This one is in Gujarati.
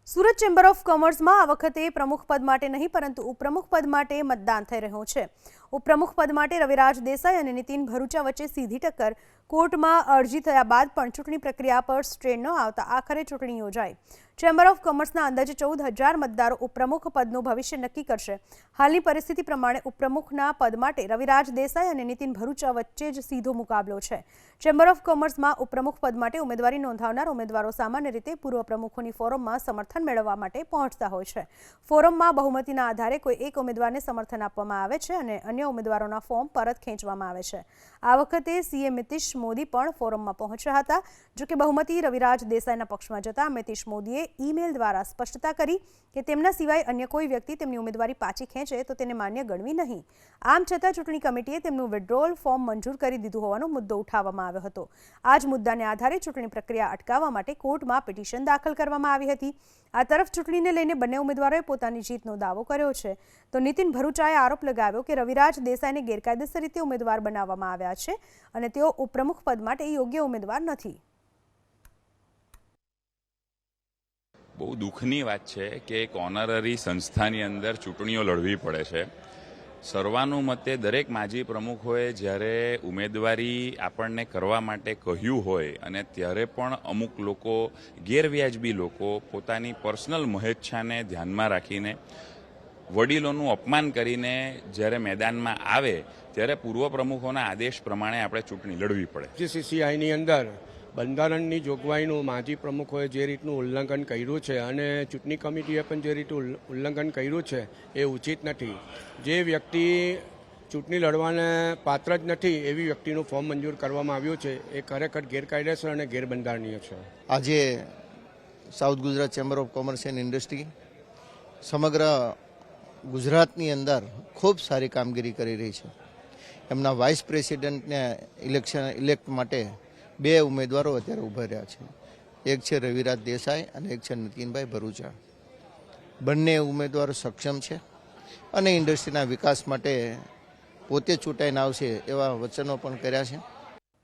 સુરત ચેમ્બર ઓફ કોમર્સમાં આ વખતે પ્રમુખ પદ માટે નહીં પરંતુ ઉપપ્રમુખ પદ માટે મતદાન થઈ રહ્યું છે। ઉપપ્રમુખ પદ માટે રવિરાજ દેસાઈ અને નીતિન ભરૂચા વચ્ચે સીધી ટક્કર। કોર્ટમાં અરજી થયા બાદ પણ ચૂંટણી પ્રક્રિયા પર સ્ટે ન આવતા આખરે ચૂંટણી યોજાઈ। ચેમ્બર ઓફ કોમર્સના અંદાજે 14,000 મતદારો ઉપપ્રમુખ પદનું ભવિષ્ય નક્કી કરશે। હાલની પરિસ્થિતિ પ્રમાણે ઉપપ્રમુખના પદ માટે રવિરાજ દેસાઈ અને નીતિન ભરૂચા વચ્ચે જ સીધો મુકાબલો છે। ચેમ્બર ઓફ કોમર્સમાં ઉપપ્રમુખ પદ માટે ઉમેદવારી નોંધાવનાર ઉમેદવારો સામાન્ય રીતે પૂર્વ પ્રમુખોની ફોરમમાં સમર્થન મેળવવા માટે પહોંચતા હોય છે। ફોરમમાં બહુમતીના આધારે કોઈ એક ઉમેદવારને સમર્થન આપવામાં આવે છે અને અન્ય ઉમેદવારોના ફોર્મ પરત ખેંચવામાં આવે છે। આ વખતે સીએમ નીતિશ મોદી પણ ફોરમમાં પહોંચ્યા હતા। જો કે બહુમતી રવિરાજ દેસાઈના પક્ષમાં જતા નીતિશ મોદીએ ઈમેલ દ્વારા સ્પષ્ટતા કરી કે તેમના સિવાય અન્ય કોઈ વ્યક્તિ તેમની ઉમેદવારી પાછી ખેંચે તો તેને માન્ય ગણવી નહીં। આમ છતાં ચૂંટણી કમિટીએ તેમનું વિડ્રોઅલ ફોર્મ મંજૂર કરી દીધું હોવાનો મુદ્દો ઉઠાવવામાં આવ્યો હતો। આ જ મુદ્દાને આધારે ચૂંટણી પ્રક્રિયા અટકાવવા માટે કોર્ટમાં પિટિશન દાખલ કરવામાં આવી હતી। આ તરફ ચૂંટણીને લઈને બંને ઉમેદવારોએ પોતાની જીતનો દાવો કર્યો છે તો નીતિન ભરૂચાએ આરોપ લગાવ્યો કે રવિરાજ દેસાઈને ગેરકાયદેસર રીતે ઉમેદવાર બનાવવામાં આવ્યા છે અને તેઓ ઉપપ્રમુખ પદ માટે યોગ્ય ઉમેદવાર નથી। બહુ દુઃખની વાત છે કે એક ઓનરરી સંસ્થાની અંદર ચૂંટણીઓ લડવી પડે છે। સર્વાનુમતે દરેક માજી પ્રમુખોએ જ્યારે ઉમેદવારી આપણને કરવા માટે કહ્યું હોય અને ત્યારે પણ અમુક લોકો ગેરવ્યાજબી લોકો પોતાની પર્સનલ મહેચ્છાને ધ્યાનમાં રાખીને વડીલોનું અપમાન કરીને જ્યારે મેદાનમાં આવે ત્યારે પૂર્વ પ્રમુખોના આદેશ પ્રમાણે આપણે ચૂંટણી લડવી પડે। જીસીસીઆઈની અંદર બંધારણની જોગવાઈનું માજી પ્રમુખોએ જે રીતનું ઉલ્લંઘન કર્યું છે અને ચૂંટણી કમિટીએ પણ જે રીતનું ઉલ્લંઘન કર્યું છે એ ઉચિત નથી। જે વ્યક્તિ ચૂંટણી લડવાને પાત્ર જ નથી એવી વ્યક્તિનું ફોર્મ મંજૂર કરવામાં આવ્યું છે એ ખરેખર ગેરકાયદેસર અને ગેરબંધારણીય છે। આજે south Gujarat chamber of commerce and industry સમગ્ર ગુજરાતની અંદર ખૂબ સારી કામગીરી કરી રહી છે। એમના વાઇસ પ્રેસિડેન્ટને ઇલેક્ટ માટે બે ઉમેદવારો અત્યારે ઉભા રહ્યા છે। એક છે રવિરાજ દેસાઈ અને એક છે નીતિનભાઈ ભરૂચા। બંને ઉમેદવારો સક્ષમ છે અને ઇન્ડસ્ટ્રીના વિકાસ માટે પોતે ચૂંટાઈને આવશે એવા વચનો પણ કર્યા છે।